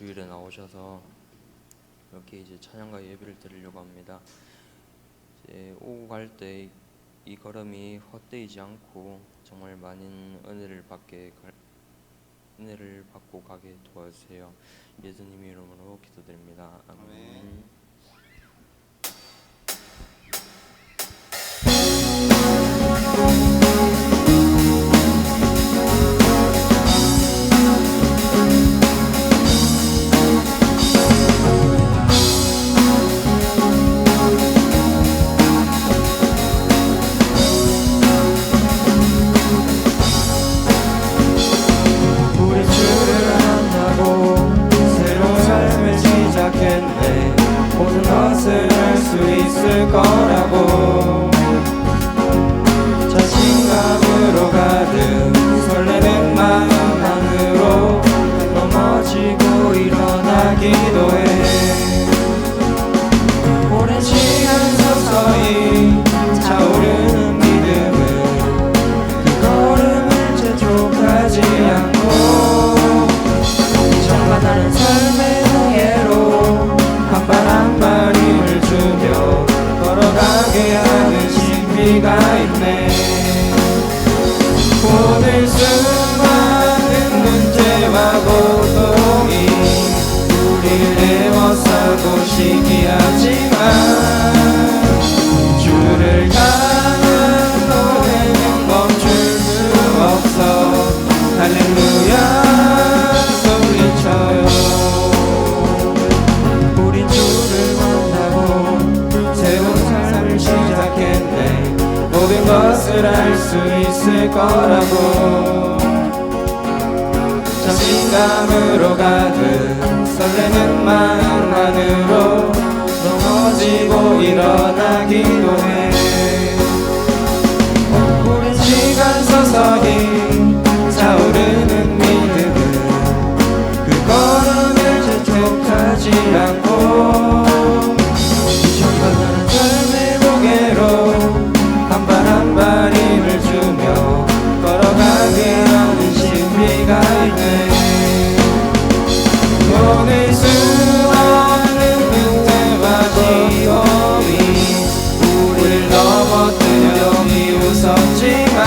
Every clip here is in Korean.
주일에 나오셔서 이렇게 이제 찬양과 예배를 드리려고 합니다. 이제 오고 갈 때 이 걸음이 헛되지 않고 정말 많은 은혜를 받고 가게 도와주세요. 예수님 이름으로 기도드립니다. 아멘. 모든 것을 할 수 있을 거라고 자신감으로 가득 설레는 마음 안으로 넘어지고 일어나기도 해. 오랜 시간 서서히 차오르는 믿음은 그 걸음을 재촉하지 않고 이전과 다른 삶의 무게로 한 발 한 발 힘을 주며 걸어가게 하는 신비가 있네. 오늘 수많은 문제와 고통이 우리를 애워싸고 시기하지만 주를 향한 노래는 멈출 수 없어. 할렐루야 소리쳐요. 모든 것을 알 수 있을 거라고 자신감으로 가득 설레는 마음 안으로 넘어지고 일어나기도 해. 오랜 시간 서서히 차오르는 믿음은 그 걸음을 재촉하지 않고 이전과 다른 삶의 무게로 한 발 한 발 힘을 주며 걸어가게 하는 신비가 있네. 오늘 수많은 문제와 지옥이 우릴 넘어뜨려 비웃었지만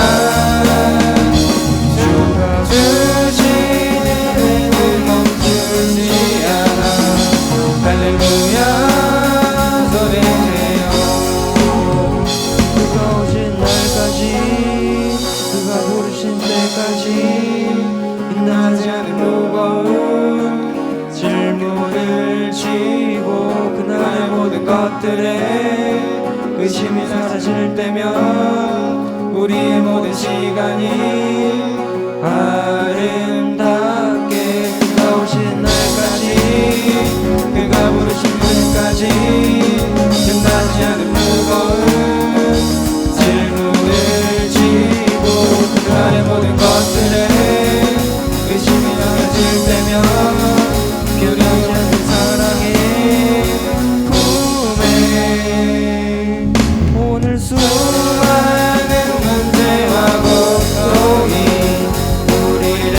주가 주시는 은혜는 멈추지 않아. 할렐루야 소리내요. 그가 부르신 때까지 빛나지 않는 무거운 질문을 지고 그날의 모든 것들에 의심이 사라질 때면 우리의 모든 시간이 아름답게 그가 오신 날까지 그가 부르신 때까지 빛나지 않는 무거운 질문을 지고 그날의 모든 것들에 의심이 사라질 때면 변하지 않는 사랑의 품에 오늘 수많은 문제와 고통이 우리를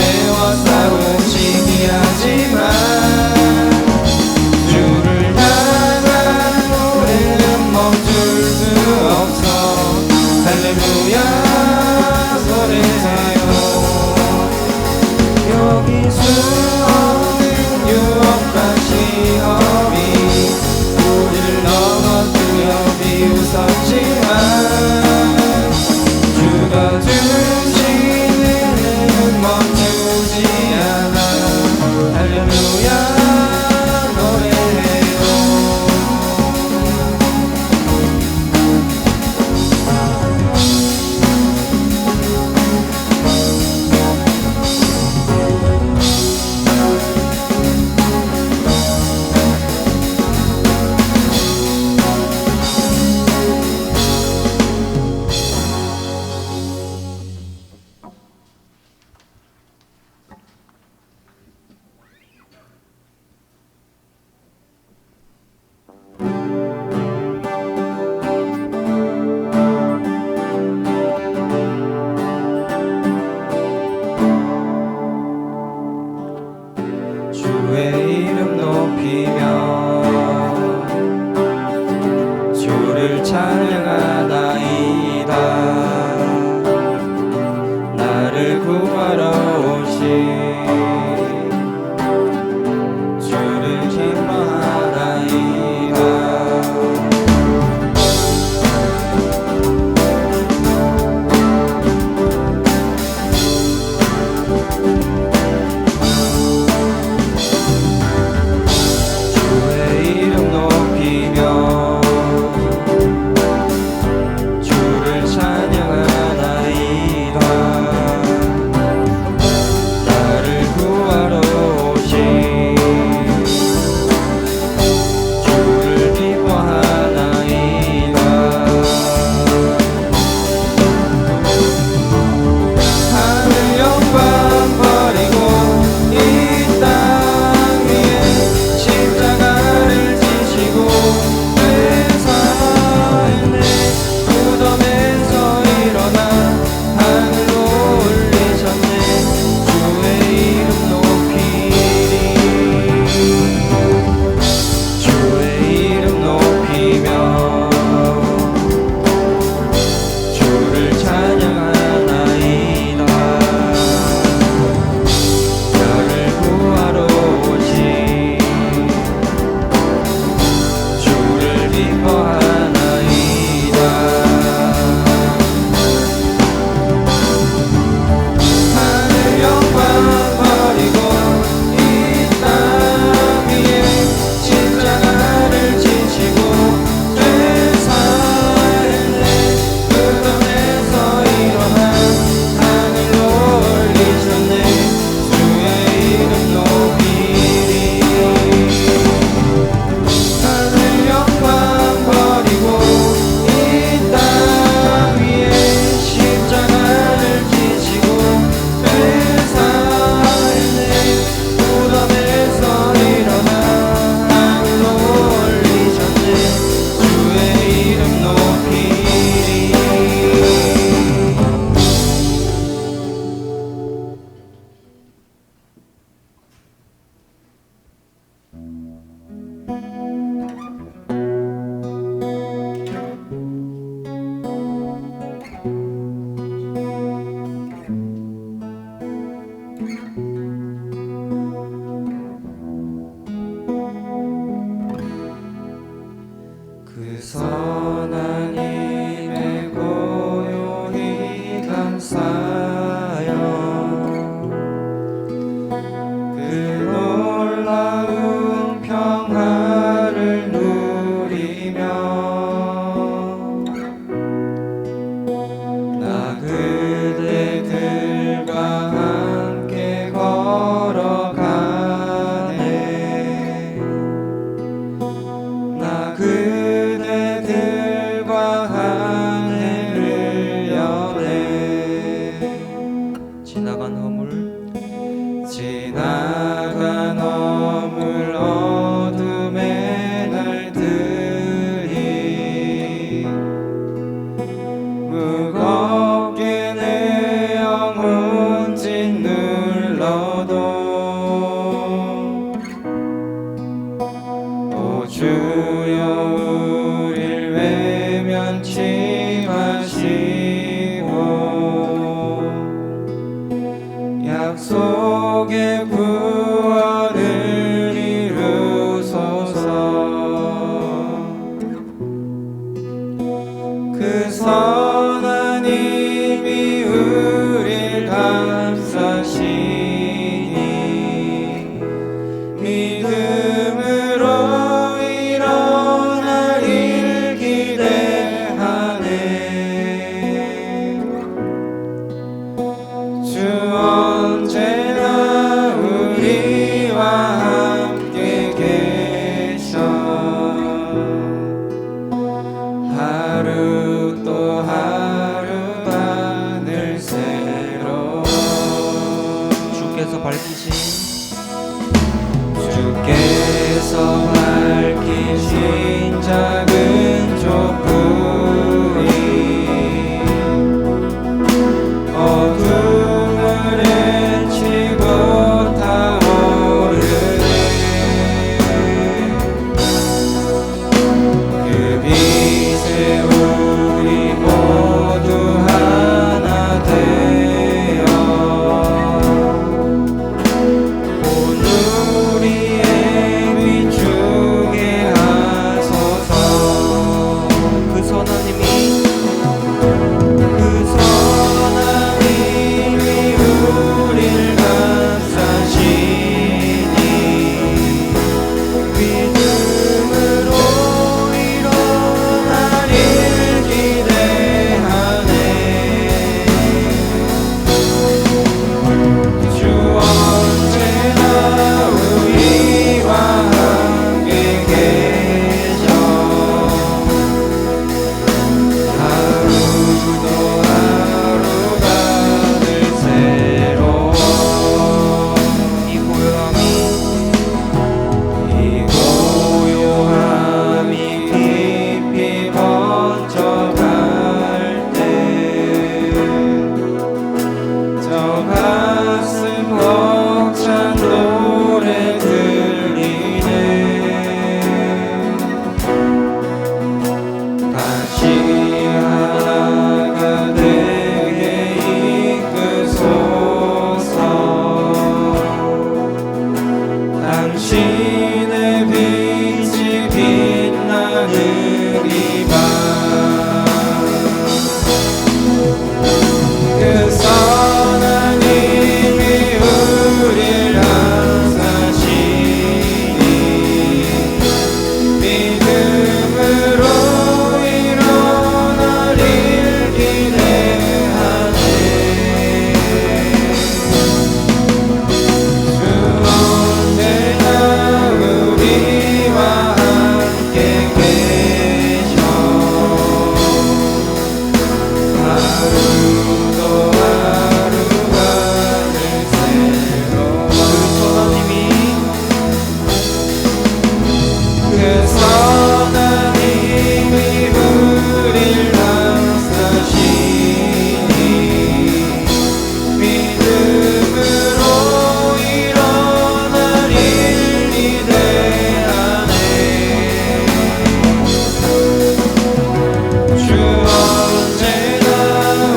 주여 우릴 외면치 마시고 약속의 구원을 이루소서. 그 선한 힘이 우릴 감싸시니 믿음으로 일어날 일 기대하네. 주 언제나 우리와 함께 계셔. 하루 또 하루 바늘 새로 주께서 밝히신 작은 촛불이 어둠을 헤치고 타오르네. 그 빛에 우리 모두 하나 되어 온 우리의 비추게 하소서. 그 선한 힘이 우릴 감싸시니 믿음으로 일어날 일 기대하네. 주 언제나 우리와 함께 계셔. 하루도 하루가 늘 새로워. 이 고요함이 깊이 번져갈 때 저 가슴 벅찬 노래 들리네. 다시 하나가 되게 이끄소서. 당신의 빛이 빛나는 이 밤 그 선한 힘이 우릴 감싸시니 믿음으로 일어날 일 기대하네. 주 언제나 우리와 함께 계셔. 하루도 하루가 늘 새로워. 그 선한 힘이 우릴 감싸시니 믿음으로 일어날 일 기대하네. 주 언제나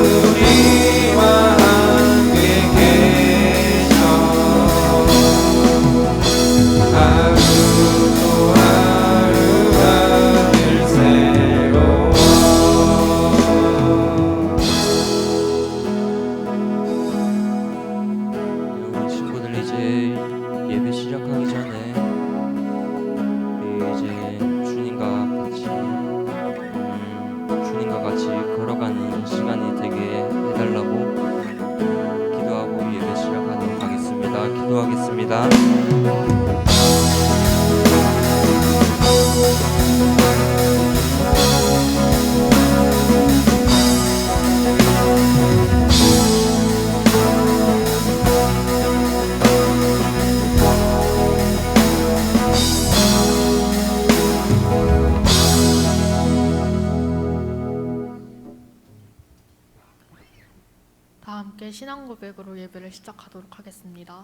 우리와 함께 계셔. 하루도 하루가 늘 새로워. 우리 친구들 이제 예배 시작하기 전에 이제 주님과 같이 걸어가는 시간이 되게 해달라고 기도하고 예배 시작하도록 하겠습니다. 기도하겠습니다. 다 함께 신앙 고백으로 예배를 시작하도록 하겠습니다.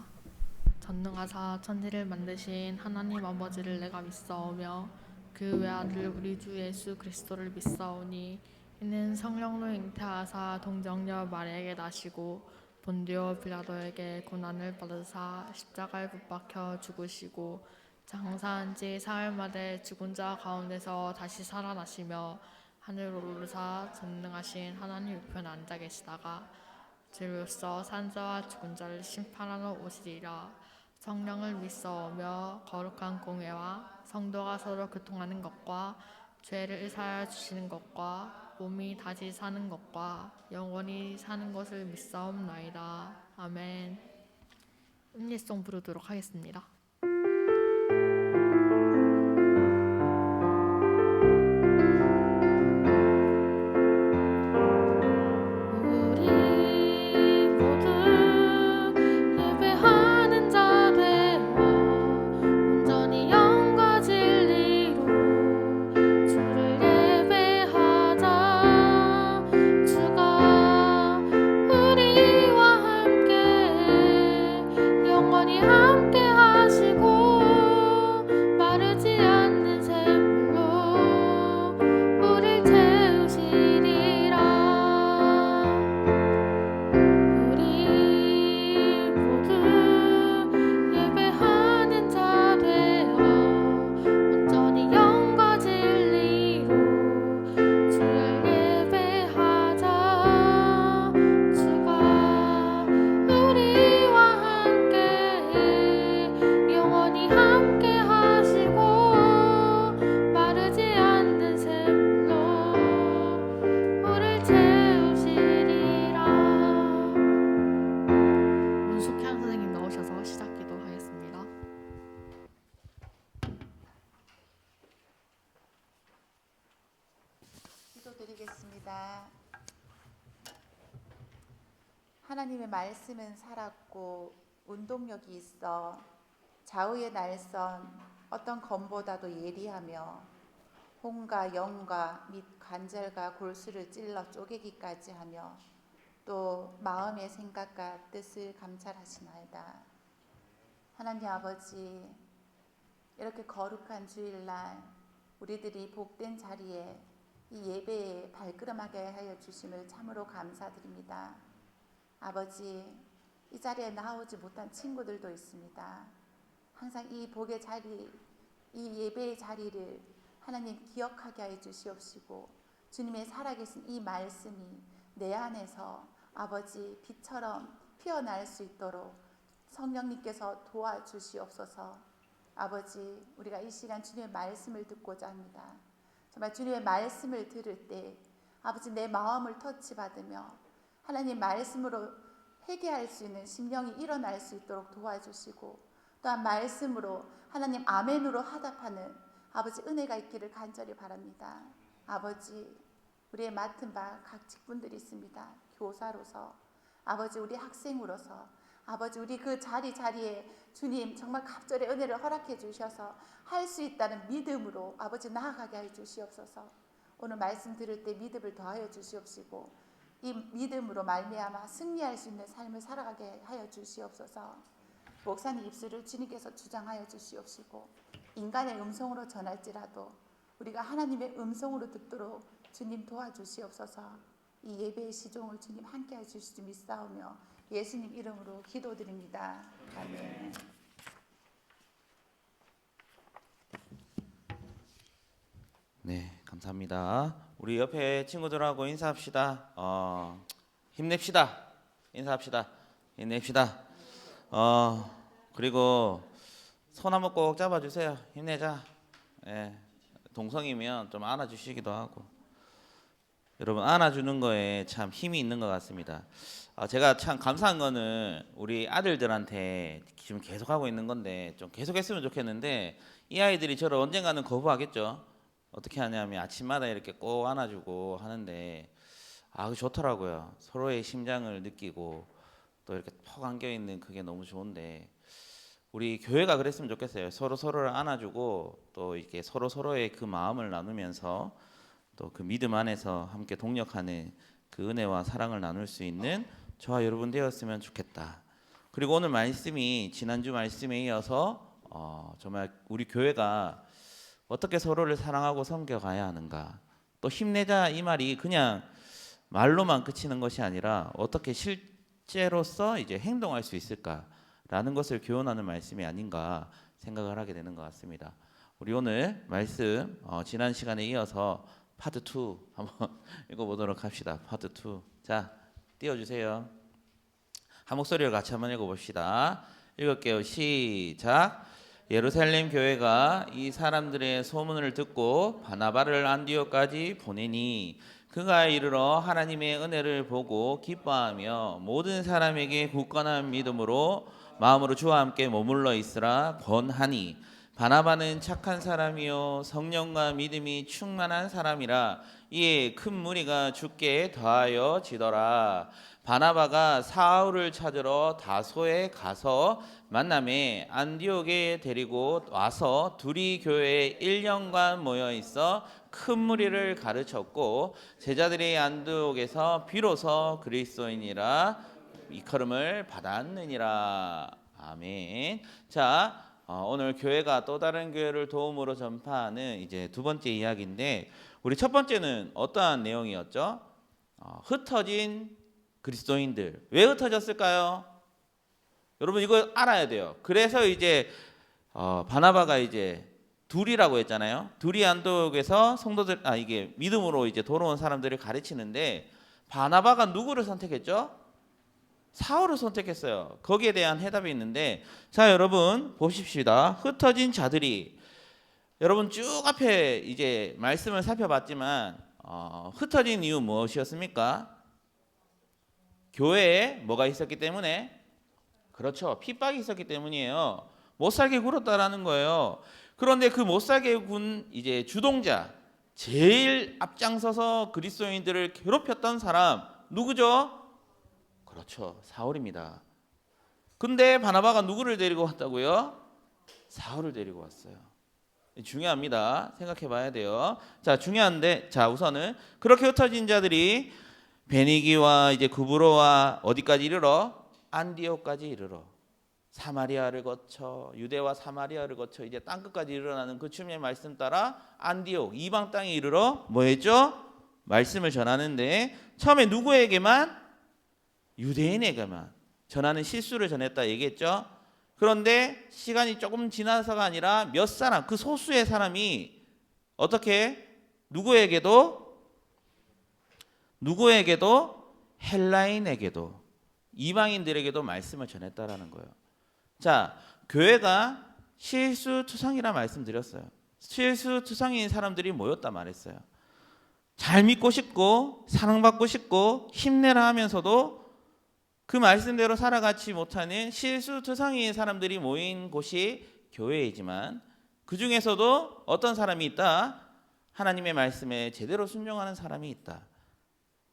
전능하사 천지를 만드신 하나님 아버지를 내가 믿사오며 그 외아들 우리 주 예수 그리스도를 믿사오니 이는 성령로 잉태하사 동정녀 마리아에게 나시고 본디오 빌라도에게 고난을 받으사 십자가에 붙박혀 죽으시고 장사한 지 사흘 만에 죽은 자 가운데서 다시 살아나시며 하늘로 오르사 전능하신 하나님 우편에 앉아 계시다가 주로서 산자와 죽은 자를 심판하러 오시리라. 성령을 믿사오며 거룩한 공회와 성도가 서로 교통하는 것과 죄를 사하여 주시는 것과 몸이 다시 사는 것과 영원히 사는 것을 믿사옵나이다. 아멘. 음례송 부르도록 하겠습니다. 기도드리겠습니다. 하나님의 말씀은 살았고 운동력이 있어 좌우의 날선 어떤 검보다도 예리하며 혼과 영과 및 관절과 골수를 찔러 쪼개기까지 하며 또 마음의 생각과 뜻을 감찰하시나이다. 하나님 아버지, 이렇게 거룩한 주일날 우리들이 복된 자리에 이 예배에 발걸음하게 하여 주심을 참으로 감사드립니다. 아버지, 이 자리에 나오지 못한 친구들도 있습니다. 항상 이 복의 자리, 이 예배의 자리를 하나님 기억하게 하여 주시옵시고, 주님의 살아계신 이 말씀이 내 안에서 아버지 빛처럼 피어날 수 있도록 성령님께서 도와주시옵소서. 아버지, 우리가 이 시간 주님의 말씀을 듣고자 합니다. 정말 주님의 말씀을 들을 때 아버지 내 마음을 터치받으며 하나님 말씀으로 회개할 수 있는 심령이 일어날 수 있도록 도와주시고, 또한 말씀으로 하나님 아멘으로 화답하는 아버지 은혜가 있기를 간절히 바랍니다. 아버지, 우리의 맡은 바 각 직분들이 있습니다. 교사로서, 아버지 우리 학생으로서, 아버지 우리 그 자리에 주님 정말 갑절의 은혜를 허락해 주셔서 할 수 있다는 믿음으로 아버지 나아가게 하여 주시옵소서. 오늘 말씀 들을 때 믿음을 더하여 주시옵시고, 이 믿음으로 말미암아 승리할 수 있는 삶을 살아가게 하여 주시옵소서. 목사님 입술을 주님께서 주장하여 주시옵시고, 인간의 음성으로 전할지라도 우리가 하나님의 음성으로 듣도록 주님 도와주시옵소서. 이 예배의 시종을 주님 함께해 주실 줄 믿사오며 예수님 이름으로 기도드립니다. 아멘. 네, 감사합니다. 우리 옆에 친구들하고 인사합시다. 힘냅시다. 인사합시다. 힘냅시다. 그리고 손 한번 꼭 잡아주세요. 힘내자. 예, 동성이면 좀 안아주시기도 하고. 여러분, 안아주는 거에 참 힘이 있는 것 같습니다. 제가 참 감사한 거는 우리 아들들한테 지금 계속 하고 있는 건데 좀 계속했으면 좋겠는데, 이 아이들이 저를 언젠가는 거부하겠죠. 어떻게 하냐면 아침마다 이렇게 꼭 안아주고 하는데, 그거 좋더라고요. 서로의 심장을 느끼고 또 이렇게 퍽 안겨 있는 그게 너무 좋은데, 우리 교회가 그랬으면 좋겠어요. 서로 서로를 안아주고 또 이렇게 서로 서로의 그 마음을 나누면서 또 그 믿음 안에서 함께 동력하는 그 은혜와 사랑을 나눌 수 있는 저와 여러분 되었으면 좋겠다. 그리고 오늘 말씀이 지난주 말씀에 이어서 정말 우리 교회가 어떻게 서로를 사랑하고 섬겨가야 하는가, 또 힘내자 이 말이 그냥 말로만 그치는 것이 아니라 어떻게 실제로서 이제 행동할 수 있을까라는 것을 교훈하는 말씀이 아닌가 생각을 하게 되는 것 같습니다. 우리 오늘 말씀 지난 시간에 이어서 파트 2 한번 읽어보도록 합시다. 파트 2. 자, 띄워주세요. 한 목소리로 같이 한번 읽어봅시다. 읽을게요. 시작. 예루살렘 교회가 이 사람들의 소문을 듣고 바나바를 안디옥까지 보내니 그가 이르러 하나님의 은혜를 보고 기뻐하며 모든 사람에게 굳건한 믿음으로 마음으로 주와 함께 머물러 있으라 권하니 바나바는 착한 사람이요 성령과 믿음이 충만한 사람이라 이에 큰 무리가 주께 더하여 지더라. 바나바가 사울을 찾으러 다소에 가서 만남에 안디옥에 데리고 와서 둘이 교회에 1년간 모여 있어 큰 무리를 가르쳤고 제자들이 안디옥에서 비로소 그리스도인이라 일컬음을 받았느니라. 아멘. 자, 오늘 교회가 또 다른 교회를 도움으로 전파하는 이제 두 번째 이야기인데, 우리 첫 번째는 어떠한 내용이었죠? 흩어진 그리스도인들. 왜 흩어졌을까요? 여러분 이거 알아야 돼요. 그래서 이제 바나바가 이제 둘이라고 했잖아요. 둘이 안디옥에서 성도들 이게 믿음으로 이제 돌아온 사람들을 가르치는데, 바나바가 누구를 선택했죠? 사울을 선택했어요. 거기에 대한 해답이 있는데, 자 여러분 보십시다. 흩어진 자들이, 여러분 쭉 앞에 이제 말씀을 살펴봤지만 흩어진 이유 무엇이었습니까? 교회에 뭐가 있었기 때문에? 그렇죠. 핍박이 있었기 때문이에요. 못 살게 굴었다라는 거예요. 그런데 그 못 살게 군 이제 주동자, 제일 앞장서서 그리스도인들을 괴롭혔던 사람 누구죠? 그렇죠. 사울입니다. 근데 바나바가 누구를 데리고 왔다고요? 사울을 데리고 왔어요. 중요합니다. 생각해 봐야 돼요. 자, 중요한데, 자, 우선은 그렇게 흩어진 자들이 베니기와 이제 구브로와 어디까지 이르러? 안디옥까지 이르러. 사마리아를 거쳐, 유대와 사마리아를 거쳐 이제 땅끝까지 일어나는 그 주님의 말씀 따라 안디옥, 이방 땅에 이르러 뭐 했죠? 말씀을 전하는데, 처음에 누구에게만? 유대인에게만 전하는 실수를 전했다 얘기했죠. 그런데 시간이 조금 지나서가 아니라 몇 사람, 그 소수의 사람이 어떻게 누구에게도 헬라인에게도 이방인들에게도 말씀을 전했다라는 거예요. 자, 교회가 실수투성이라 말씀드렸어요. 실수투성인 사람들이 모였다 말했어요. 잘 믿고 싶고 사랑받고 싶고 힘내라 하면서도 그 말씀대로 살아가지 못하는 실수투성이인 사람들이 모인 곳이 교회이지만, 그 중에서도 어떤 사람이 있다? 하나님의 말씀에 제대로 순종하는 사람이 있다.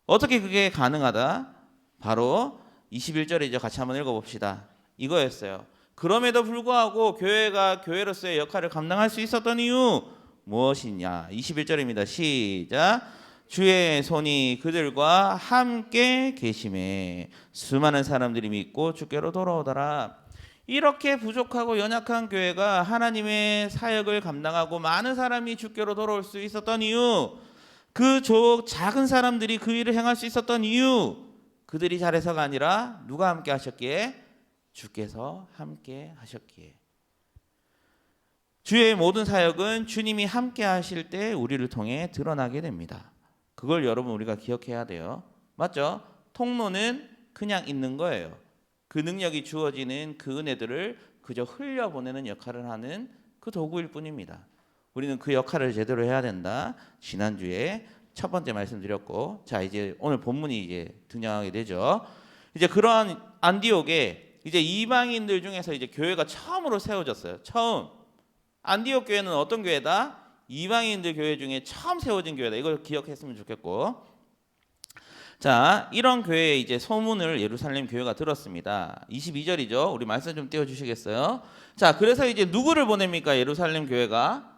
어떻게 그게 가능하다? 바로 21절이죠. 같이 한번 읽어봅시다. 이거였어요. 그럼에도 불구하고 교회가 교회로서의 역할을 감당할 수 있었던 이유 무엇이냐? 21절입니다. 시작. 주의 손이 그들과 함께 계심에 수많은 사람들이 믿고 주께로 돌아오더라. 이렇게 부족하고 연약한 교회가 하나님의 사역을 감당하고 많은 사람이 주께로 돌아올 수 있었던 이유, 그 작은 사람들이 그 일을 행할 수 있었던 이유, 그들이 잘해서가 아니라 누가 함께 하셨기에? 주께서 함께 하셨기에. 주의 모든 사역은 주님이 함께 하실 때 우리를 통해 드러나게 됩니다. 그걸 여러분 우리가 기억해야 돼요. 맞죠? 통로는 그냥 있는 거예요. 그 능력이 주어지는 그 은혜들을 그저 흘려보내는 역할을 하는 그 도구일 뿐입니다. 우리는 그 역할을 제대로 해야 된다. 지난주에 첫 번째 말씀드렸고, 자 이제 오늘 본문이 이제 등장하게 되죠. 이제 그러한 안디옥에 이제 이방인들 중에서 이제 교회가 처음으로 세워졌어요. 처음. 안디옥 교회는 어떤 교회다? 이방인들 교회 중에 처음 세워진 교회다. 이걸 기억했으면 좋겠고, 자 이런 교회에 이제 소문을 예루살렘 교회가 들었습니다. 22절이죠. 우리 말씀 좀 띄워주시겠어요? 자, 그래서 이제 누구를 보냅니까? 예루살렘 교회가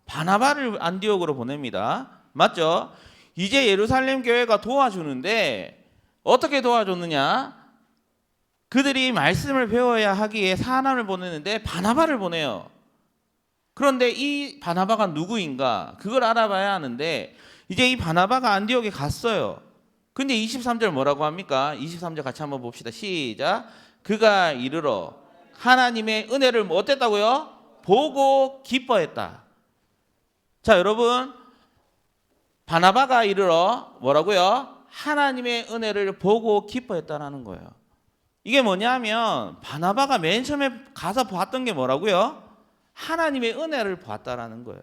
바나바를 안디옥으로 보냅니다. 맞죠? 이제 예루살렘 교회가 도와주는데 어떻게 도와줬느냐? 그들이 말씀을 배워야 하기에 사람을 보내는데 바나바를 보내요. 그런데 이 바나바가 누구인가? 그걸 알아봐야 하는데 이제 이 바나바가 안디옥에 갔어요. 근데 23절 뭐라고 합니까? 23절 같이 한번 봅시다. 시작. 그가 이르러 하나님의 은혜를 뭐 어땠다고요? 보고 기뻐했다. 자, 여러분, 바나바가 이르러 뭐라고요? 하나님의 은혜를 보고 기뻐했다라는 거예요. 이게 뭐냐면 바나바가 맨 처음에 가서 봤던 게 뭐라고요? 하나님의 은혜를 봤다라는 거예요.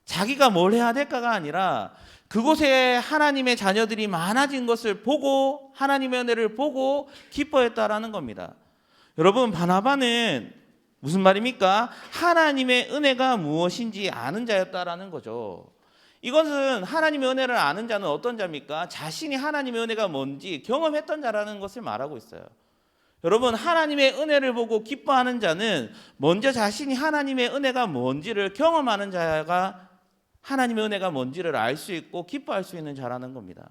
자기가 뭘 해야 될까가 아니라 그곳에 하나님의 자녀들이 많아진 것을 보고 하나님의 은혜를 보고 기뻐했다라는 겁니다. 여러분, 바나바는 무슨 말입니까? 하나님의 은혜가 무엇인지 아는 자였다라는 거죠. 이것은 하나님의 은혜를 아는 자는 어떤 자입니까? 자신이 하나님의 은혜가 뭔지 경험했던 자라는 것을 말하고 있어요. 여러분, 하나님의 은혜를 보고 기뻐하는 자는 먼저 자신이 하나님의 은혜가 뭔지를 경험하는 자가 하나님의 은혜가 뭔지를 알 수 있고 기뻐할 수 있는 자라는 겁니다.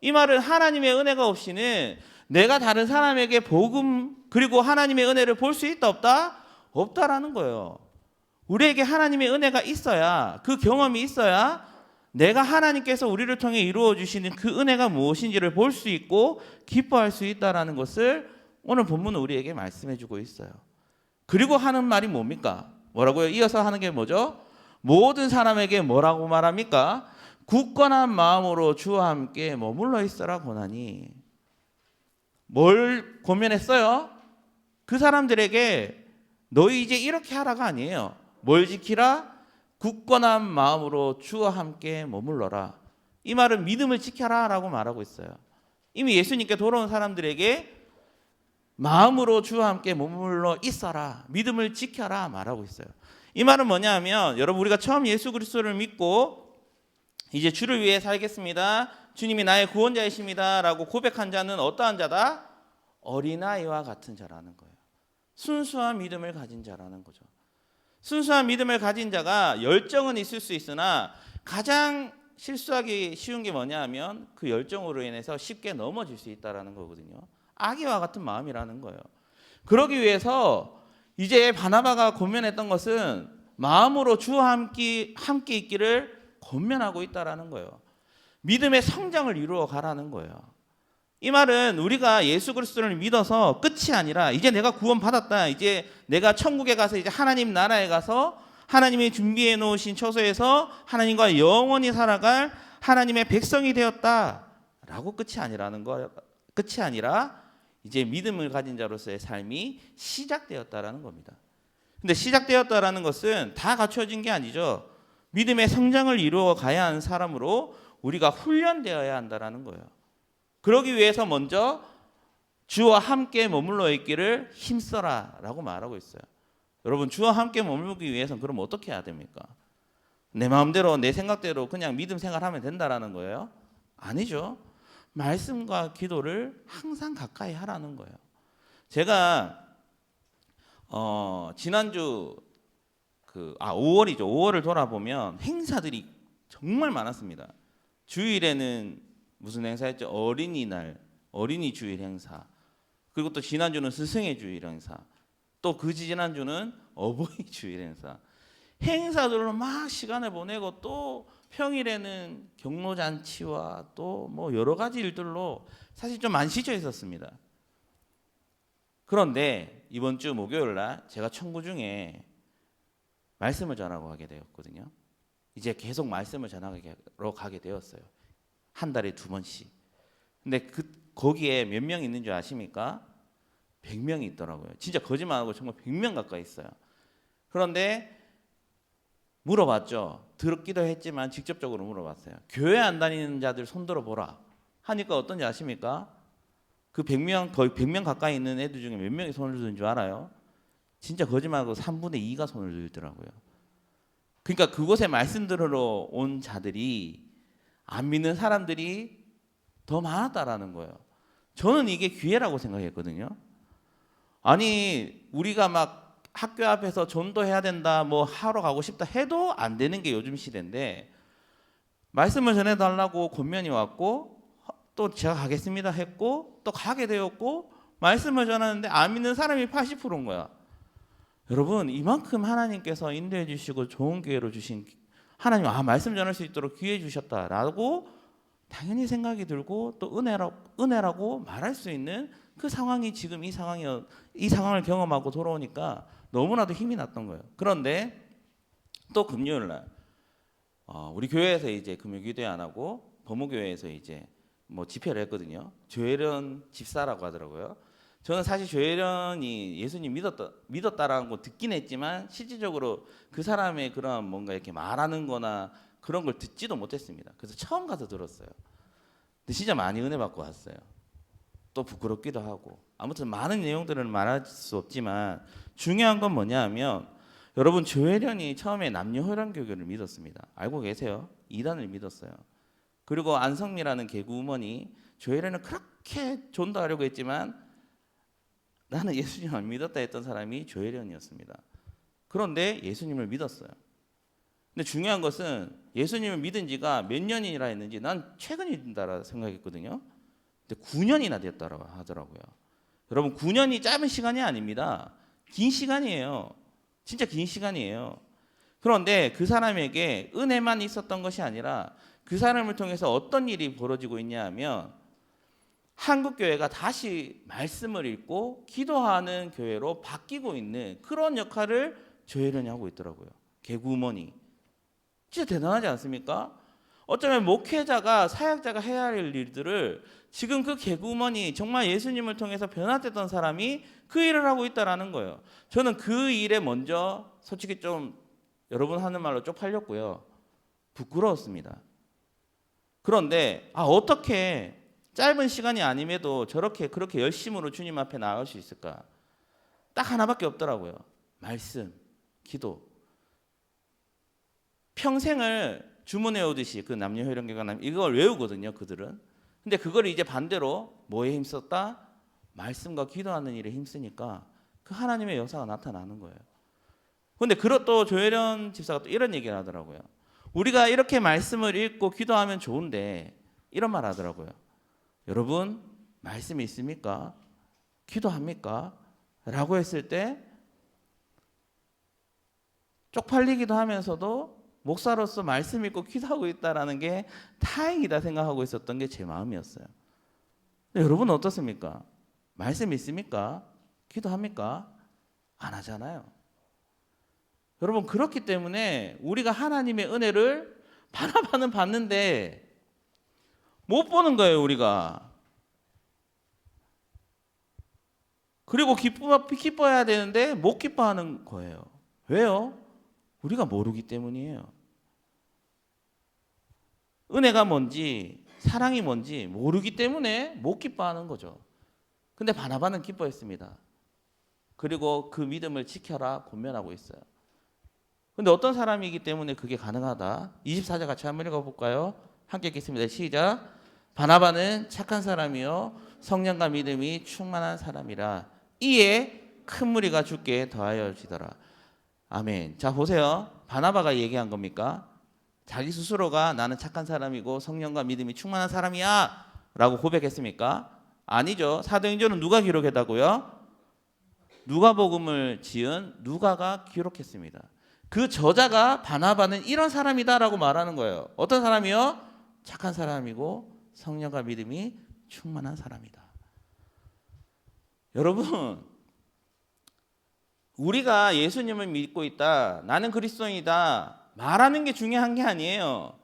이 말은 하나님의 은혜가 없이는 내가 다른 사람에게 복음 그리고 하나님의 은혜를 볼 수 있다 없다? 없다라는 거예요. 우리에게 하나님의 은혜가 있어야, 그 경험이 있어야 내가 하나님께서 우리를 통해 이루어 주시는 그 은혜가 무엇인지를 볼 수 있고 기뻐할 수 있다라는 것을 오늘 본문은 우리에게 말씀해 주고 있어요. 그리고 하는 말이 뭡니까? 뭐라고요? 이어서 하는 게 뭐죠? 모든 사람에게 뭐라고 말합니까? 굳건한 마음으로 주와 함께 머물러 있어라 고나니. 뭘 권면했어요? 그 사람들에게 너희 이제 이렇게 하라가 아니에요. 뭘 지키라? 굳건한 마음으로 주와 함께 머물러라. 이 말은 믿음을 지켜라 라고 말하고 있어요. 이미 예수님께 돌아온 사람들에게 마음으로 주와 함께 머물러 있어라, 믿음을 지켜라 말하고 있어요. 이 말은 뭐냐 하면, 여러분, 우리가 처음 예수 그리스도를 믿고 이제 주를 위해 살겠습니다, 주님이 나의 구원자이십니다 라고 고백한 자는 어떠한 자다? 어린아이와 같은 자라는 거예요. 순수한 믿음을 가진 자라는 거죠. 순수한 믿음을 가진 자가 열정은 있을 수 있으나 가장 실수하기 쉬운 게 뭐냐 하면 그 열정으로 인해서 쉽게 넘어질 수 있다는 거거든요. 아기와 같은 마음이라는 거예요. 그러기 위해서 이제 바나바가 권면했던 것은 마음으로 주와 함께 있기를 권면하고 있다라는 거예요. 믿음의 성장을 이루어 가라는 거예요. 이 말은 우리가 예수 그리스도를 믿어서 끝이 아니라 이제 내가 구원받았다, 이제 내가 천국에 가서 이제 하나님 나라에 가서 하나님이 준비해 놓으신 처소에서 하나님과 영원히 살아갈 하나님의 백성이 되었다라고 끝이 아니라는 거예요. 끝이 아니라 이제 믿음을 가진 자로서의 삶이 시작되었다라는 겁니다. 근데 시작되었다라는 것은 다 갖춰진 게 아니죠. 믿음의 성장을 이루어 가야 하는 사람으로 우리가 훈련되어야 한다라는 거예요. 그러기 위해서 먼저 주와 함께 머물러 있기를 힘써라라고 말하고 있어요. 여러분, 주와 함께 머물기 위해서는 그럼 어떻게 해야 됩니까? 내 마음대로 내 생각대로 그냥 믿음 생활하면 된다라는 거예요? 아니죠. 말씀과 기도를 항상 가까이 하라는 거예요. 제가 지난주 5월이죠. 5월을 돌아보면 행사들이 정말 많았습니다. 주일에는 무슨 행사였죠? 어린이날, 어린이 주일 행사. 그리고 또 지난주는 스승의 주일 행사. 또 그 지난주는 어버이 주일 행사. 행사들로 막 시간을 보내고 또 평일에는 경로잔치와 또 뭐 여러 가지 일들로 사실 좀 많이 지쳐 있었습니다. 그런데 이번 주 목요일 날 제가 청구 중에 말씀을 전하고 가게 되었거든요. 이제 계속 말씀을 전하러 가게 되었어요. 한 달에 2번씩. 근데 거기에 몇 명 있는 줄 아십니까? 100명이 있더라고요. 진짜 거짓말하고 정말 100명 가까이 있어요. 그런데 물어봤죠. 들었기도 했지만 직접적으로 물어봤어요. 교회 안 다니는 자들 손들어 보라 하니까 어떤지 아십니까? 그 100명, 거의 100명 가까이 있는 애들 중에 몇 명이 손을 드는 줄 알아요? 진짜 거짓말하고 3분의 2가 손을 들더라고요. 그러니까 그곳에 말씀 들으러 온 자들이 안 믿는 사람들이 더 많았다라는 거예요. 저는 이게 기회라고 생각했거든요. 아니, 우리가 막 학교 앞에서 전도해야 된다, 뭐 하러 가고 싶다 해도 안 되는 게 요즘 시대인데 말씀을 전해달라고 권면이 왔고 또 제가 가겠습니다 했고 또 가게 되었고 말씀을 전하는데 안 믿는 사람이 80%인 거야. 여러분, 이만큼 하나님께서 인도해 주시고 좋은 기회로 주신 하나님, 말씀 전할 수 있도록 기회 주셨다라고 당연히 생각이 들고 또 은혜라고 말할 수 있는 그 상황이 지금 이 상황을 경험하고 돌아오니까 너무나도 힘이 났던 거예요. 그런데 또 금요일 날 우리 교회에서 이제 금요 기도회 안 하고 범우교회에서 이제 뭐 집회를 했거든요. 조혜련 집사라고 하더라고요. 저는 사실 조혜련이 예수님 믿었다라는 거 듣긴 했지만 실질적으로 그 사람의 그런 뭔가 이렇게 말하는 거나 그런 걸 듣지도 못했습니다. 그래서 처음 가서 들었어요. 근데 진짜 많이 은혜 받고 왔어요. 또 부끄럽기도 하고. 아무튼 많은 내용들은 말할 수 없지만 중요한 건 뭐냐 하면 여러분, 조혜련이 처음에 남녀호련교교를 믿었습니다. 알고 계세요? 이단을 믿었어요. 그리고 안성미라는 개구우먼이 조혜련을 그렇게 존도하려고 했지만 나는 예수님 안 믿었다 했던 사람이 조혜련이었습니다. 그런데 예수님을 믿었어요. 근데 중요한 것은 예수님을 믿은 지가 몇 년이라 했는지 난 최근이다라 생각했거든요. 근데 9년이나 됐다고 하더라고요. 여러분, 9년이 짧은 시간이 아닙니다. 긴 시간이에요. 진짜 긴 시간이에요. 그런데 그 사람에게 은혜만 있었던 것이 아니라 그 사람을 통해서 어떤 일이 벌어지고 있냐 하면 한국교회가 다시 말씀을 읽고 기도하는 교회로 바뀌고 있는 그런 역할을 조혜련이 하고 있더라고요. 개구먼이. 진짜 대단하지 않습니까? 어쩌면 목회자가 사역자가 해야 할 일들을 지금 그 개구먼이 정말 예수님을 통해서 변화됐던 사람이 그 일을 하고 있다라는 거예요. 저는 그 일에 먼저 솔직히 좀 여러분 하는 말로 쪽팔렸고요. 부끄러웠습니다. 그런데 어떻게 짧은 시간이 아님에도 그렇게 열심으로 주님 앞에 나아갈 수 있을까? 딱 하나밖에 없더라고요. 말씀, 기도. 평생을 주문해 오듯이 그 남녀회령교가 이걸 외우거든요, 그들은. 근데 그걸 이제 반대로 뭐에 힘썼다? 말씀과 기도하는 일에 힘쓰니까 그 하나님의 역사가 나타나는 거예요. 근데 또 조혜련 집사가 또 이런 얘기를 하더라고요. 우리가 이렇게 말씀을 읽고 기도하면 좋은데 이런 말 하더라고요. 여러분, 말씀이 있습니까? 기도합니까? 라고 했을 때 쪽팔리기도 하면서도 목사로서 말씀 읽고 기도하고 있다는 게 다행이다 생각하고 있었던 게 제 마음이었어요. 여러분은 어떻습니까? 말씀 있습니까? 기도합니까? 안 하잖아요. 여러분, 그렇기 때문에 우리가 하나님의 은혜를 바라봐는 봤는데 못 보는 거예요, 우리가. 그리고 기뻐해야 되는데 못 기뻐하는 거예요. 왜요? 우리가 모르기 때문이에요. 은혜가 뭔지 사랑이 뭔지 모르기 때문에 못 기뻐하는 거죠. 근데 바나바는 기뻐했습니다. 그리고 그 믿음을 지켜라 권면하고 있어요. 근데 어떤 사람이기 때문에 그게 가능하다. 24절 같이 한번 읽어볼까요? 함께 읽겠습니다. 시작. 바나바는 착한 사람이요 성령과 믿음이 충만한 사람이라 이에 큰 무리가 주께 더하여지더라. 아멘. 자, 보세요. 바나바가 얘기한 겁니까? 자기 스스로가 나는 착한 사람이고 성령과 믿음이 충만한 사람이야 라고 고백했습니까? 아니죠. 사도행전은 누가 기록했다고요? 누가복음을 지은 누가가 기록했습니다. 그 저자가 바나바는 이런 사람이다 라고 말하는 거예요. 어떤 사람이요? 착한 사람이고 성령과 믿음이 충만한 사람이다. 여러분, 우리가 예수님을 믿고 있다, 나는 그리스도인이다 말하는 게 중요한 게 아니에요.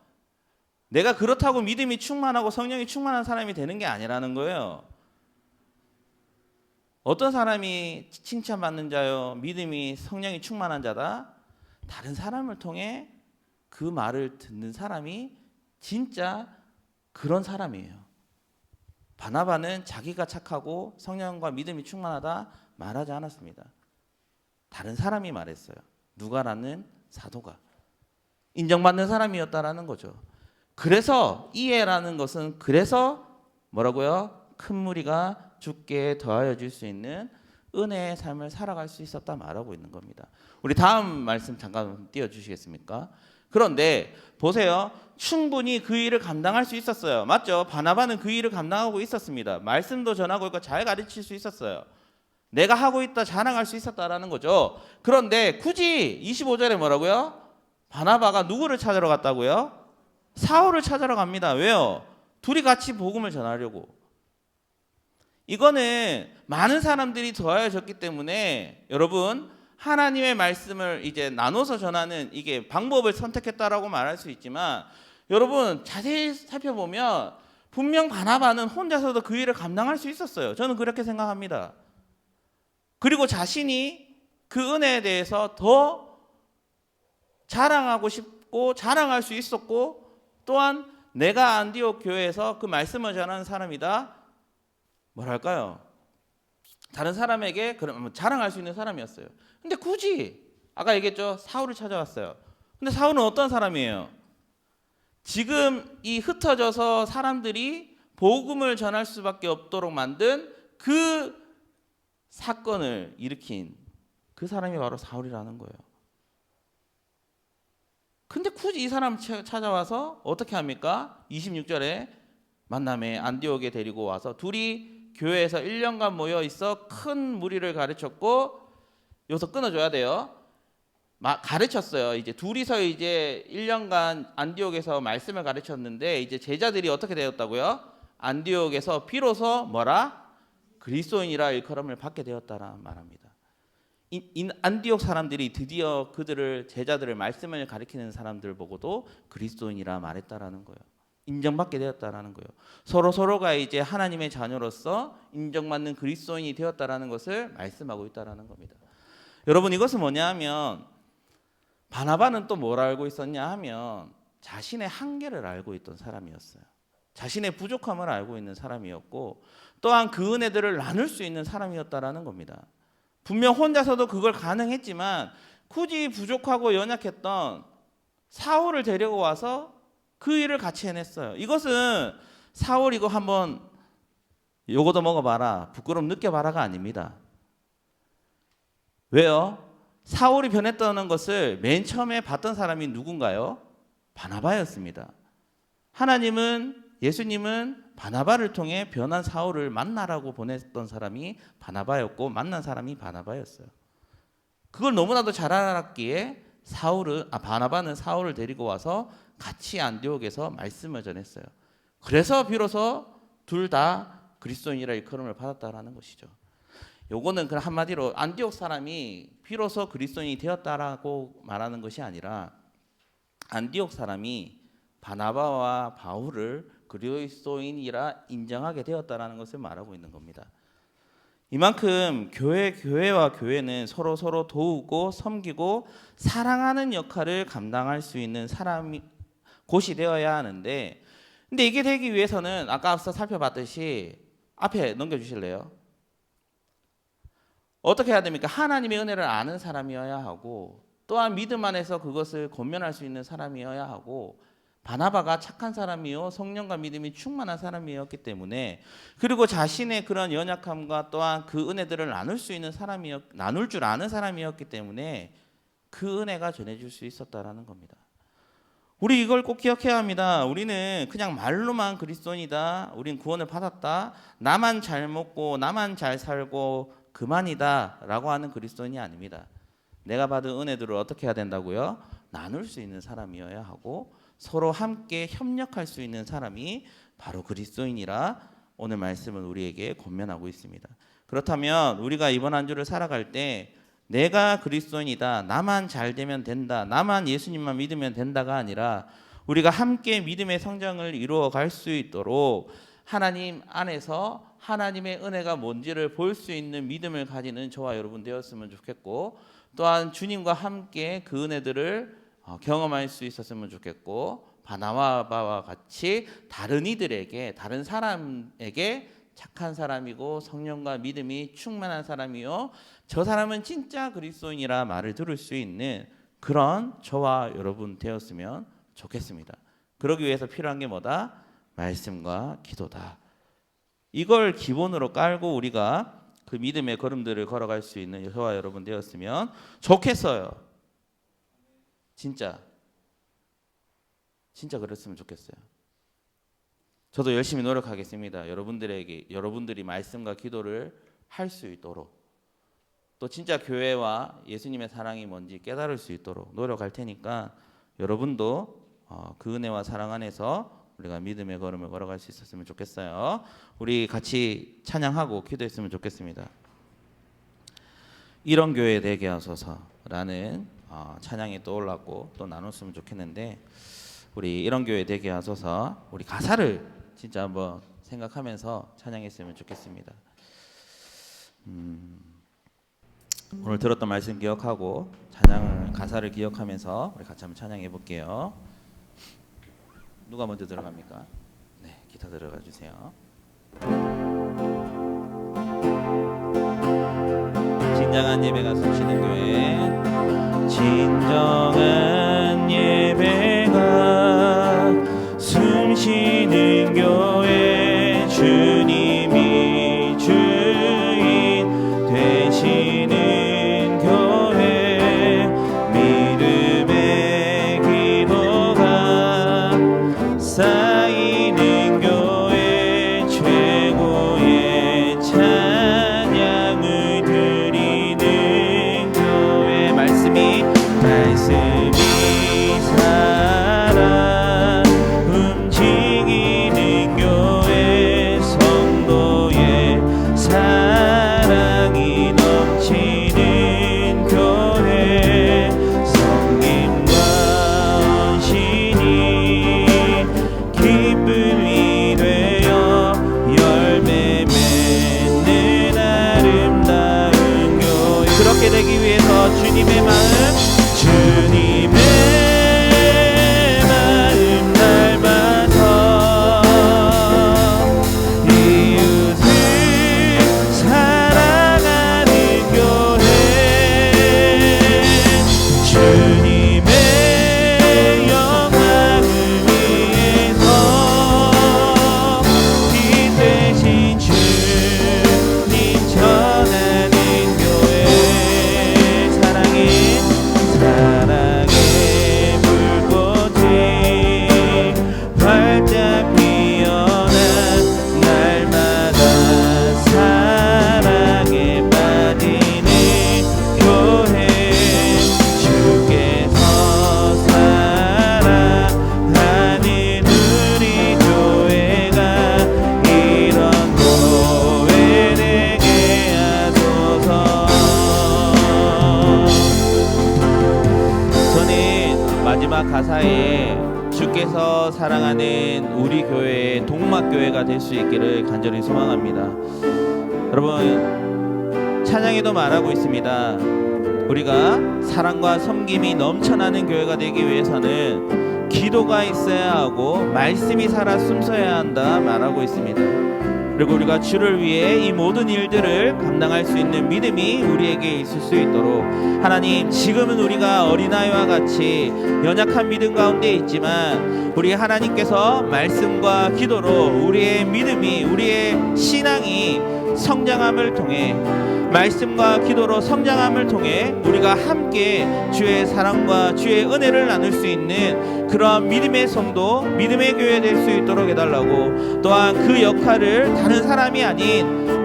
내가 그렇다고 믿음이 충만하고 성령이 충만한 사람이 되는 게 아니라는 거예요. 어떤 사람이 칭찬받는 자요, 믿음이 성령이 충만한 자다? 다른 사람을 통해 그 말을 듣는 사람이 진짜 그런 사람이에요. 바나바는 자기가 착하고 성령과 믿음이 충만하다 말하지 않았습니다. 다른 사람이 말했어요. 누가라는 사도가 인정받는 사람이었다라는 거죠. 그래서 이해라는 것은 그래서 뭐라고요? 큰 무리가 주께 더하여 줄 수 있는 은혜의 삶을 살아갈 수 있었다 말하고 있는 겁니다. 우리 다음 말씀 잠깐 띄워주시겠습니까? 그런데 보세요. 충분히 그 일을 감당할 수 있었어요. 맞죠? 바나바는 그 일을 감당하고 있었습니다. 말씀도 전하고 있고 잘 가르칠 수 있었어요. 내가 하고 있다 자랑할 수 있었다라는 거죠. 그런데 굳이 25절에 뭐라고요? 바나바가 누구를 찾으러 갔다고요? 사울을 찾으러 갑니다. 왜요? 둘이 같이 복음을 전하려고. 이거는 많은 사람들이 더하여졌기 때문에 여러분 하나님의 말씀을 이제 나눠서 전하는 이게 방법을 선택했다라고 말할 수 있지만 여러분 자세히 살펴보면 분명 바나바는 혼자서도 그 일을 감당할 수 있었어요. 저는 그렇게 생각합니다. 그리고 자신이 그 은혜에 대해서 더 자랑하고 싶고 자랑할 수 있었고 또한 내가 안디옥 교회에서 그 말씀을 전하는 사람이다. 뭐랄까요? 다른 사람에게 그러면 자랑할 수 있는 사람이었어요. 근데 굳이 아까 얘기했죠. 사울을 찾아왔어요. 근데 사울은 어떤 사람이에요? 지금 이 흩어져서 사람들이 복음을 전할 수밖에 없도록 만든 그 사건을 일으킨 그 사람이 바로 사울이라는 거예요. 근데 굳이 이 사람 찾아와서 어떻게 합니까? 26절에 만남에 안디옥에 데리고 와서 둘이 교회에서 1년간 모여 있어 큰 무리를 가르쳤고 여기서 끊어줘야 돼요. 가르쳤어요. 이제 둘이서 이제 1년간 안디옥에서 말씀을 가르쳤는데 이제 제자들이 어떻게 되었다고요? 안디옥에서 비로소 뭐라? 그리스도인이라 일컬음을 받게 되었다라 말합니다. 안디옥 사람들이 드디어 그들을 제자들을 말씀을 가르치는 사람들 보고도 그리스도인이라 말했다라는 거예요. 인정받게 되었다라는 거예요. 서로가 이제 하나님의 자녀로서 인정받는 그리스도인이 되었다라는 것을 말씀하고 있다라는 겁니다. 여러분 이것은 뭐냐 하면 바나바는 또 뭘 알고 있었냐 하면 자신의 한계를 알고 있던 사람이었어요. 자신의 부족함을 알고 있는 사람이었고 또한 그 은혜들을 나눌 수 있는 사람이었다라는 겁니다. 분명 혼자서도 그걸 가능했지만 굳이 부족하고 연약했던 사울을 데리고 와서 그 일을 같이 해냈어요. 이것은 사울 이거 한번 요거도 먹어봐라 부끄러움 느껴봐라가 아닙니다. 왜요? 사울이 변했다는 것을 맨 처음에 봤던 사람이 누군가요? 바나바였습니다. 예수님은 바나바를 통해 변한 사울을 만나라고 보냈던 사람이 바나바였고 만난 사람이 바나바였어요. 그걸 너무나도 잘 알았기에 바나바는 사울을 데리고 와서 같이 안디옥에서 말씀을 전했어요. 그래서 비로소 둘 다 그리스도인이라 일컬음을 받았다라는 것이죠. 요거는 그냥 한마디로 안디옥 사람이 비로소 그리스도인이 되었다라고 말하는 것이 아니라 안디옥 사람이 바나바와 바울을 그리스도인이라 인정하게 되었다라는 것을 말하고 있는 겁니다. 이만큼 교회와 교회는 서로 도우고 섬기고 사랑하는 역할을 감당할 수 있는 곳이 되어야 하는데 근데 이게 되기 위해서는 아까 앞서 살펴봤듯이 앞에 넘겨주실래요? 어떻게 해야 됩니까? 하나님의 은혜를 아는 사람이어야 하고 또한 믿음 안에서 그것을 권면할 수 있는 사람이어야 하고 바나바가 착한 사람이요 성령과 믿음이 충만한 사람이었기 때문에 그리고 자신의 그런 연약함과 또한 그 은혜들을 나눌 줄 아는 사람이었기 때문에 그 은혜가 전해질 수 있었다라는 겁니다. 우리 이걸 꼭 기억해야 합니다. 우리는 그냥 말로만 그리스도인이다, 우린 구원을 받았다, 나만 잘 먹고 나만 잘 살고 그만이다 라고 하는 그리스도인이 아닙니다. 내가 받은 은혜들을 어떻게 해야 된다고요? 나눌 수 있는 사람이어야 하고 서로 함께 협력할 수 있는 사람이 바로 그리스도인이라 오늘 말씀은 우리에게 권면하고 있습니다. 그렇다면 우리가 이번 한 주를 살아갈 때 내가 그리스도인이다, 나만 잘 되면 된다, 나만 예수님만 믿으면 된다가 아니라 우리가 함께 믿음의 성장을 이루어 갈 수 있도록 하나님 안에서 하나님의 은혜가 뭔지를 볼 수 있는 믿음을 가지는 저와 여러분 되었으면 좋겠고 또한 주님과 함께 그 은혜들을 경험할 수 있었으면 좋겠고 바나바와 같이 다른 사람에게 착한 사람이고 성령과 믿음이 충만한 사람이요 저 사람은 진짜 그리스도인이라 말을 들을 수 있는 그런 저와 여러분 되었으면 좋겠습니다. 그러기 위해서 필요한 게 뭐다? 말씀과 기도다. 이걸 기본으로 깔고 우리가 그 믿음의 걸음들을 걸어갈 수 있는 저와 여러분 되었으면 좋겠어요. 진짜 진짜 그랬으면 좋겠어요. 저도 열심히 노력하겠습니다. 여러분들이 말씀과 기도를 할 수 있도록, 또 진짜 교회와 예수님의 사랑이 뭔지 깨달을 수 있도록 노력할 테니까 여러분도 그 은혜와 사랑 안에서 우리가 믿음의 걸음을 걸어갈 수 있었으면 좋겠어요. 우리 같이 찬양하고 기도했으면 좋겠습니다. 이런 교회 되게 하소서라는 찬양이 떠올랐고 또 나눴으면 좋겠는데, 우리 이런 교회 되게 하소서, 우리 가사를 진짜 한번 생각하면서 찬양했으면 좋겠습니다. 오늘 들었던 말씀 기억하고 찬양을, 가사를 기억하면서 우리 같이 한번 찬양해 볼게요. 누가 먼저 들어갑니까? 네, 기타 들어가 주세요. 진정한 예배가 숨쉬는 교회, 진정한 예배가 숨쉬는 교회, 주님이 주인 되시는 교회, 믿음의 기도가 쌓이는 교회, 최고의 찬양을 드리는 교회, 말씀이 살아 움직이는 교회, 성도의 사랑이 넘치는 교회, 성김과 헌신이 기쁨이 되어 열매 맺는 아름다운 교회. 그렇게 되기 위해서 주님의 마음 닮아서 이웃을 사랑하는 교회, 주님의 영광을 위해서 빛 되신 주님 전하는 교회, 사랑의 불꽃이 활짝 피어나 날마다 사랑에 빠지는 교회, 주께서 사랑하는 우리 교회가 이런 교회 되게 하소서. 저는 마지막 가사에 주께서 사랑하는 우리 교회의 동막교회가 될 수 있기를 간절히 소망합니다. 여러분, 찬양에도 말하고 있습니다. 우리가 사랑과 섬김이 넘쳐나는 교회가 되기 위해서는 기도가 있어야 하고 말씀이 살아 숨서야 한다 말하고 있습니다. 그리고 우리가 주를 위해 이 모든 일들을 감당할 수 있는 믿음이 우리에게 있을 수 있도록, 하나님, 지금은 우리가 어린아이와 같이 연약한 믿음 가운데 있지만 우리 하나님께서 말씀과 기도로 우리의 믿음이, 우리의 신앙이 성장함을 통해, 말씀과 기도로 성장함을 통해 우리가 함께 주의 사랑과 주의 은혜를 나눌 수 있는 그러한 믿음의 성도, 믿음의 교회 될 수 있도록 해달라고, 또한 그 역할을 다른 사람이 아닌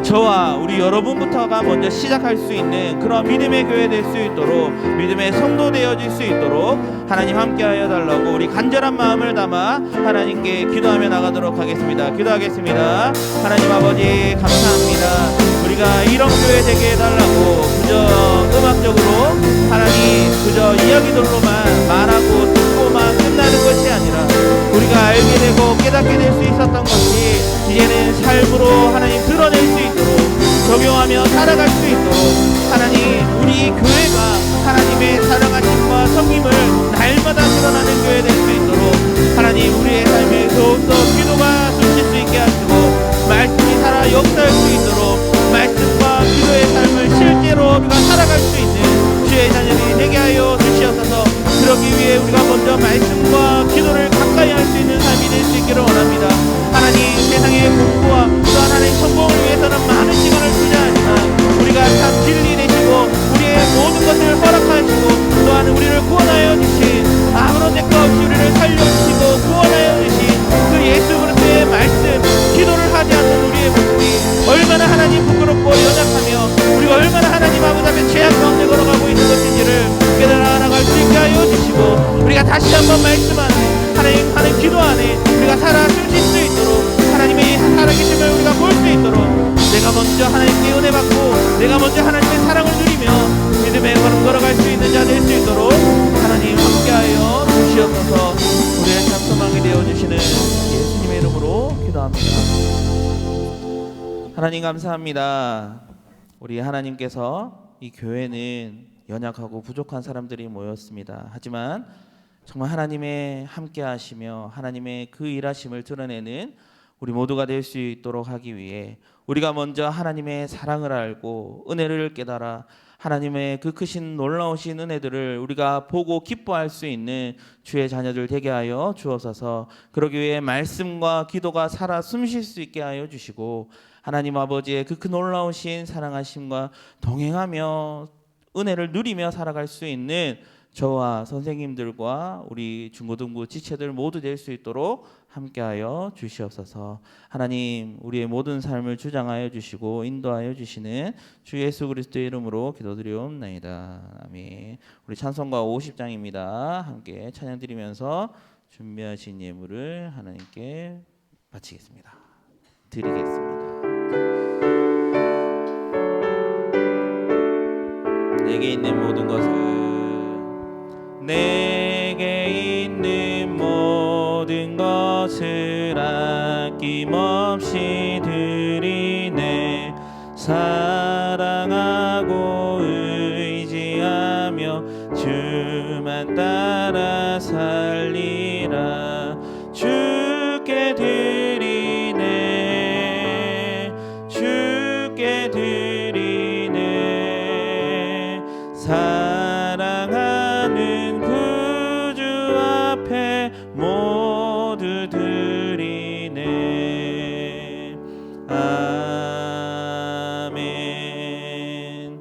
저와 우리 여러분부터가 먼저 시작할 수 있는 그런 믿음의 교회 될 수 있도록, 믿음의 성도 되어질 수 있도록 하나님 함께하여 달라고 우리 간절한 마음을 담아 하나님께 기도하며 나가도록 하겠습니다. 기도하겠습니다. 하나님 아버지, 감사합니다. 우리가 이런 교회 되게 해달라고 그저 음악적으로 하나님 그저 이야기들로만 말하고 듣고만 끝나는 것이 아니라 우리가 알게 되고 깨닫게 될 수 있었던 것이 이제는 삶으로 하나님 드러낼 수 있도록, 적용하며 살아갈 수 있도록, 하나님 우리 교회가 하나님의 사랑하심과 섬김을 날마다 드러나는 교회 될 수 있도록 하나님 우리의 삶에 더욱더 기도가 숨쉴 수 있게 하시고 말씀이 살아 역사할 수 있도록 말씀과 기도의 삶을 실제로 우리가 살아갈 수 있는 주의 자녀들이 되게 하여 주시옵소서. 그렇게 주시고 우리가 다시 한번 말씀 안에 하나님 하는 기도 안에 우리가 살아 숨쉴 수 있도록 하나님의 살아계심을 우리가 볼 수 있도록 내가 먼저 하나님께 은혜 받고 내가 먼저 하나님의 사랑을 누리며 믿음의 걸음 걸어갈 수 있는 자 될 수 있도록 하나님 함께하여 주시옵소서. 우리의 참 소망이 되어주시는 예수님의 이름으로 기도합니다. 하나님 감사합니다. 우리 하나님께서 이 교회는 연약하고 부족한 사람들이 모였습니다. 하지만 정말 하나님의 함께 하시며 하나님의 그 일하심을 드러내는 우리 모두가 될 수 있도록 하기 위해 우리가 먼저 하나님의 사랑을 알고 은혜를 깨달아 하나님의 그 크신 놀라우신 은혜들을 우리가 보고 기뻐할 수 있는 주의 자녀들 되게 하여 주옵소서. 그러기 위해 말씀과 기도가 살아 숨쉴 수 있게 하여 주시고 하나님 아버지의 그 놀라우신 사랑하심과 동행하며 은혜를 누리며 살아갈 수 있는 저와 선생님들과 우리 중고등부 지체들 모두 될 수 있도록 함께하여 주시옵소서. 하나님 우리의 모든 삶을 주장하여 주시고 인도하여 주시는 주 예수 그리스도의 이름으로 기도드리옵나이다. 아멘. 우리 찬송가 50장입니다. 함께 찬양 드리면서 준비하신 예물을 하나님께 바치겠습니다. 드리겠습니다. 내게 있는 모든 것을 내게 있는 모든 것을 아낌없이 드리네. 사랑하고 의지하며 주만 따라 살리라. 주께 드리네. 주께 드리네. 사랑하는 구주 앞에 모두 드리네. 아멘.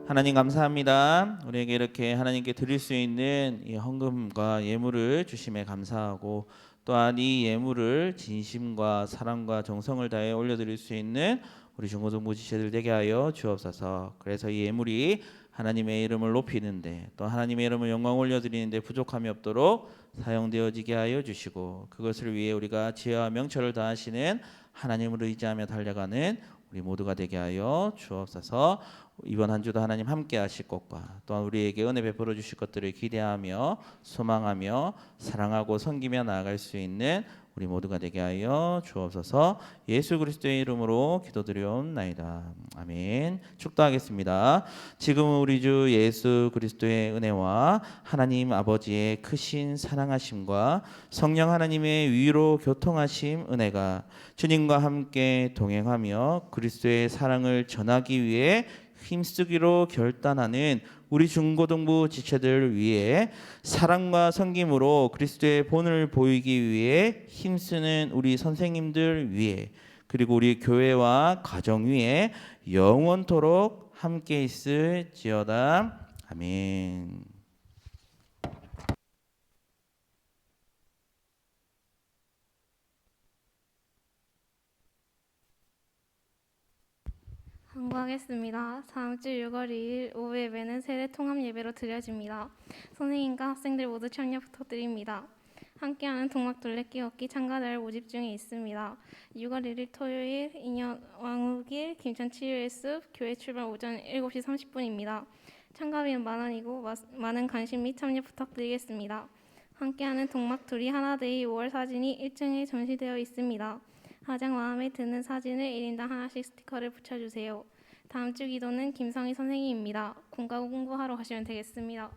하나님 감사합니다. 우리에게 이렇게 하나님께 드릴 수 있는 이 헌금과 예물을 주심에 감사하고 또한 이 예물을 진심과 사랑과 정성을 다해 올려드릴 수 있는 우리 중고등부 지체들 되게 하여 주옵소서. 그래서 이 예물이 하나님의 이름을 높이는데 또 하나님의 이름을 영광 올려드리는데 부족함이 없도록 사용되어지게 하여 주시고 그것을 위해 우리가 지혜와 명철을 다하시는 하나님을 의지하며 달려가는 우리 모두가 되게 하여 주옵소서. 이번 한 주도 하나님 함께 하실 것과 또한 우리에게 은혜 베풀어 주실 것들을 기대하며 소망하며 사랑하고 섬기며 나아갈 수 있는 우리 모두가 되게 하여 주옵소서. 예수 그리스도의 이름으로 기도드리옵나이다. 아멘. 축도하겠습니다. 지금은 우리 주 예수 그리스도의 은혜와 하나님 아버지의 크신 사랑하심과 성령 하나님의 위로 교통하심 은혜가 주님과 함께 동행하며 그리스도의 사랑을 전하기 위해 힘쓰기로 결단하는 우리 중고등부 지체들 위해 사랑과 섬김으로 그리스도의 본을 보이기 위해 힘쓰는 우리 선생님들 위해 그리고 우리 교회와 가정 위에 영원토록 함께 있을지어다. 아멘. 광고하겠습니다. 다음 주 6월 2일 오후 예배는 세례 통합 예배로 드려집니다. 선생님과 학생들 모두 참여 부탁드립니다. 함께하는 동막 둘레길 걷기 참가자를 모집 중에 있습니다. 6월 1일 토요일 인연 왕욱일 김천 치유예수 교회 출발 오전 7시 30분입니다. 참가비는 만원이고 많은 관심 및 참여 부탁드리겠습니다. 함께하는 동막 둘이 하나데이 5월 사진이 1층에 전시되어 있습니다. 가장 마음에 드는 사진을 1인당 하나씩 스티커를 붙여주세요. 다음 주 기도는 김성희 선생님입니다. 공과 공부하러 가시면 되겠습니다.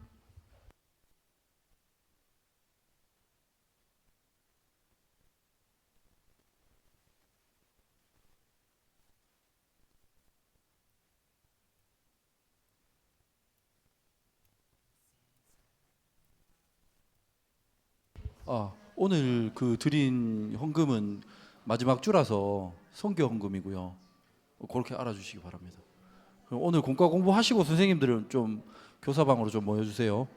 오늘 그 드린 헌금은 마지막 주라서 선교 헌금이고요. 그렇게 알아주시기 바랍니다. 오늘 공과 공부하시고 선생님들은 좀 교사방으로 좀 모여주세요.